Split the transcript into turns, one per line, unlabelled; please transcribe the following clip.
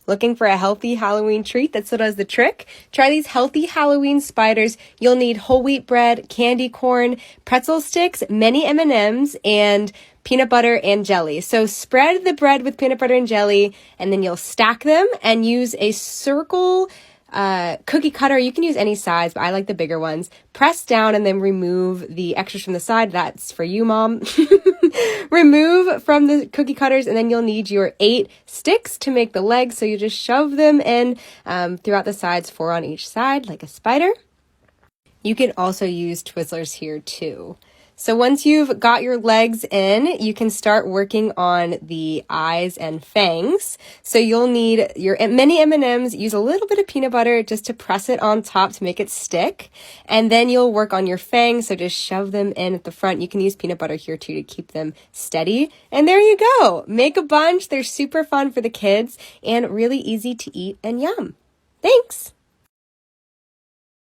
Looking for a healthy Halloween treat that still does the trick? Try these healthy Halloween spiders. You'll need whole wheat bread, candy corn, pretzel sticks, many M&Ms, and peanut butter and jelly. So spread the bread with peanut butter and jelly, and then you'll stack them and use a circle cookie cutter. You can use any size, but I like the bigger ones. Press down and then remove the extras from the side. That's for you, Mom. Remove from the cookie cutters, and then you'll need your 8 sticks to make the legs. So you just shove them in throughout the sides, 4 on each side, like a spider. You can also use Twizzlers here too. So once you've got your legs in, you can start working on the eyes and fangs. So you'll need your mini M&Ms, use a little bit of peanut butter just to press it on top to make it stick. And then you'll work on your fangs, so just shove them in at the front. You can use peanut butter here too to keep them steady. And there you go. Make a bunch. They're super fun for the kids and really easy to eat and yum. Thanks.